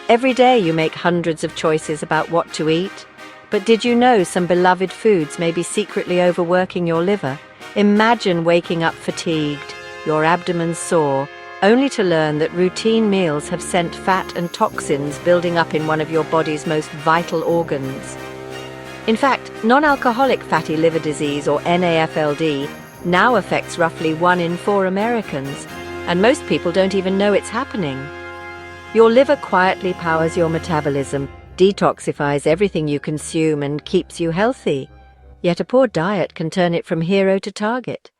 Every day you make hundreds of choices about what to eat. But did you know some beloved foods may be secretly overworking your liver? Imagine waking up fatigued, your abdomen sore, only to learn that routine meals have sent fat and toxins building up in one of your body's most vital organs. In fact, non-alcoholic fatty liver disease, or NAFLD, now affects roughly 1 in 4 Americans, and most people don't even know it's happening. Your liver quietly powers your metabolism, detoxifies everything you consume, and keeps you healthy. Yet a poor diet can turn it from hero to target.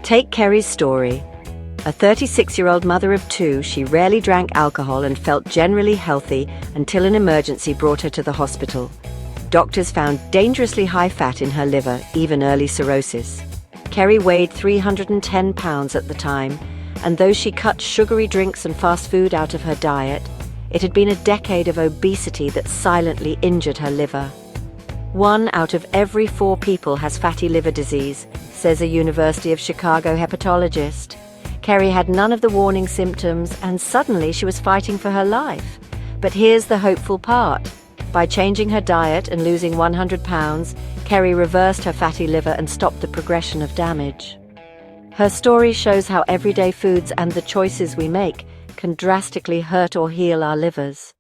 Take Kerry's story. A 36-year-old mother of 2, she rarely drank alcohol and felt generally healthy until an emergency brought her to the hospital. Doctors found dangerously high fat in her liver, even early cirrhosis. Kerry weighed 310 pounds at the time, and though she cut sugary drinks and fast food out of her diet, it had been a decade of obesity that silently injured her liver. 1 out of every 4 people has fatty liver disease, says a University of Chicago hepatologist. Kerry had none of the warning symptoms, and suddenly she was fighting for her life. But here's the hopeful part. By changing her diet and losing 100 pounds, Kerry reversed her fatty liver and stopped the progression of damage. Her story shows how everyday foods and the choices we make can drastically hurt or heal our livers.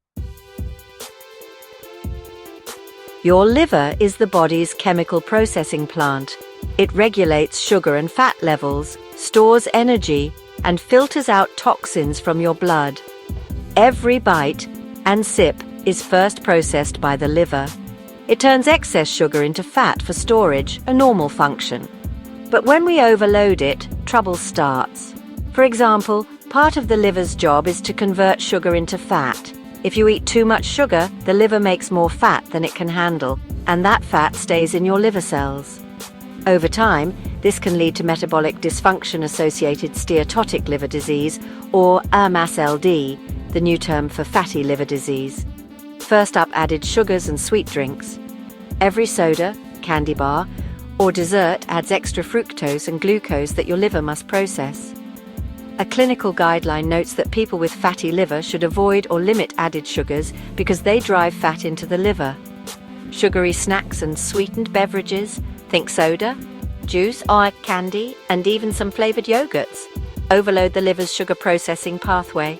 Your liver is the body's chemical processing plant. It regulates sugar and fat levels, stores energy, and filters out toxins from your blood. Every bite and sip is first processed by the liver. It turns excess sugar into fat for storage, a normal function. But when we overload it, trouble starts. For example, part of the liver's job is to convert sugar into fat. If you eat too much sugar, the liver makes more fat than it can handle, and that fat stays in your liver cells. Over time, this can lead to metabolic dysfunction-associated steatotic liver disease, or MASLD, the new term for fatty liver disease. First up, added sugars and sweet drinks. Every soda, candy bar, or dessert adds extra fructose and glucose that your liver must process. A clinical guideline notes that people with fatty liver should avoid or limit added sugars because they drive fat into the liver. Sugary snacks and sweetened beverages, think soda, juice, or candy, and even some flavored yogurts, overload the liver's sugar processing pathway.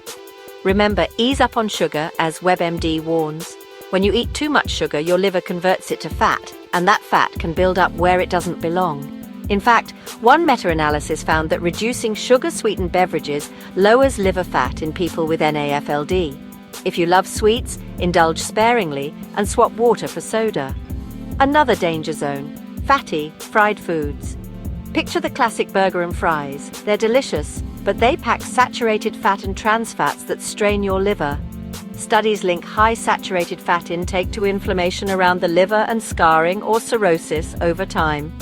Remember, ease up on sugar, as WebMD warns. When you eat too much sugar, your liver converts it to fat, and that fat can build up where it doesn't belong. In fact, one meta-analysis found that reducing sugar-sweetened beverages lowers liver fat in people with NAFLD. If you love sweets, indulge sparingly and swap water for soda. Another danger zone: fatty, fried foods. Picture the classic burger and fries. They're delicious, but they pack saturated fat and trans fats that strain your liver. Studies link high saturated fat intake to inflammation around the liver and scarring or cirrhosis over time.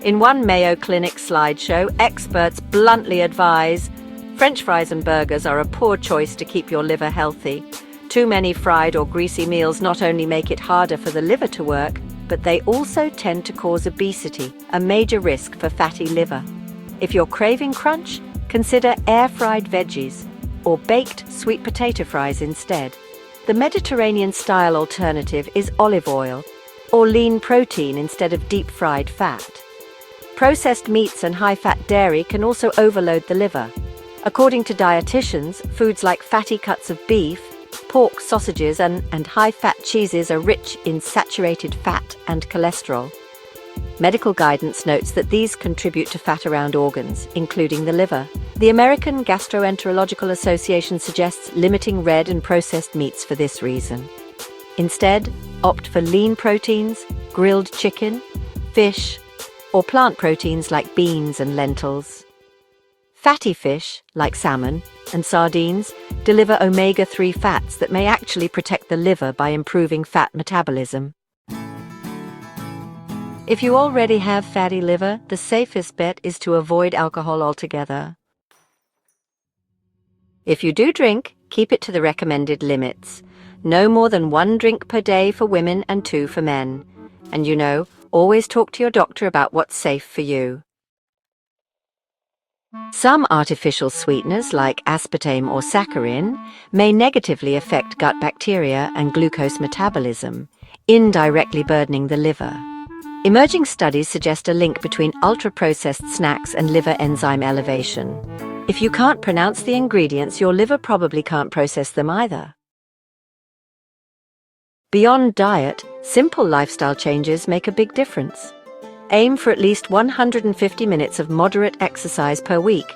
In one Mayo Clinic slideshow, experts bluntly advise French fries and burgers are a poor choice to keep your liver healthy. Too many fried or greasy meals not only make it harder for the liver to work, but they also tend to cause obesity, a major risk for fatty liver. If you're craving crunch, consider air-fried veggies or baked sweet potato fries instead. The Mediterranean-style alternative is olive oil or lean protein instead of deep-fried fat. Processed meats and high-fat dairy can also overload the liver. According to dietitians, foods like fatty cuts of beef, pork, sausages, and high-fat cheeses are rich in saturated fat and cholesterol. Medical guidance notes that these contribute to fat around organs, including the liver. The American Gastroenterological Association suggests limiting red and processed meats for this reason. Instead, opt for lean proteins, grilled chicken, fish, or plant proteins like beans and lentils. Fatty fish, like salmon and sardines, deliver omega-3 fats that may actually protect the liver by improving fat metabolism. If you already have fatty liver, the safest bet is to avoid alcohol altogether. If you do drink, keep it to the recommended limits. No more than 1 drink per day for women and 2 for men. And always talk to your doctor about what's safe for you. Some artificial sweeteners like aspartame or saccharin may negatively affect gut bacteria and glucose metabolism, indirectly burdening the liver. Emerging studies suggest a link between ultra-processed snacks and liver enzyme elevation. If you can't pronounce the ingredients, your liver probably can't process them either. Beyond diet, simple lifestyle changes make a big difference. Aim for at least 150 minutes of moderate exercise per week.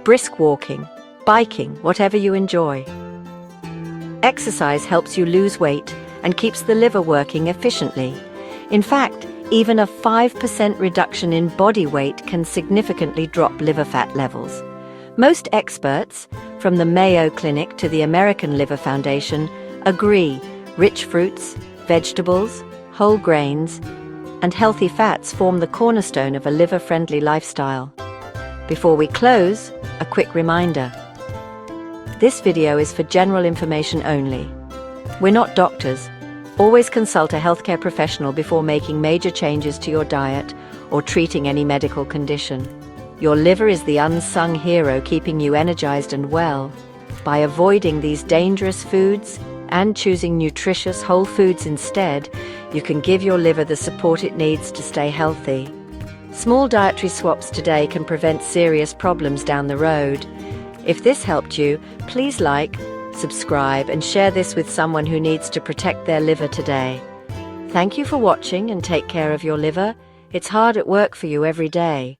Brisk walking, biking, whatever you enjoy. Exercise helps you lose weight and keeps the liver working efficiently. In fact, even a 5% reduction in body weight can significantly drop liver fat levels. Most experts, from the Mayo Clinic to the American Liver Foundation, agree rich fruits, vegetables, whole grains, and healthy fats form the cornerstone of a liver-friendly lifestyle. Before we close, a quick reminder. This video is for general information only. We're not doctors. Always consult a healthcare professional before making major changes to your diet or treating any medical condition. Your liver is the unsung hero keeping you energized and well. By avoiding these dangerous foods and choosing nutritious whole foods instead, you can give your liver the support it needs to stay healthy. Small dietary swaps today can prevent serious problems down the road. If this helped you, please like, subscribe, and share this with someone who needs to protect their liver today. Thank you for watching and take care of your liver. It's hard at work for you every day.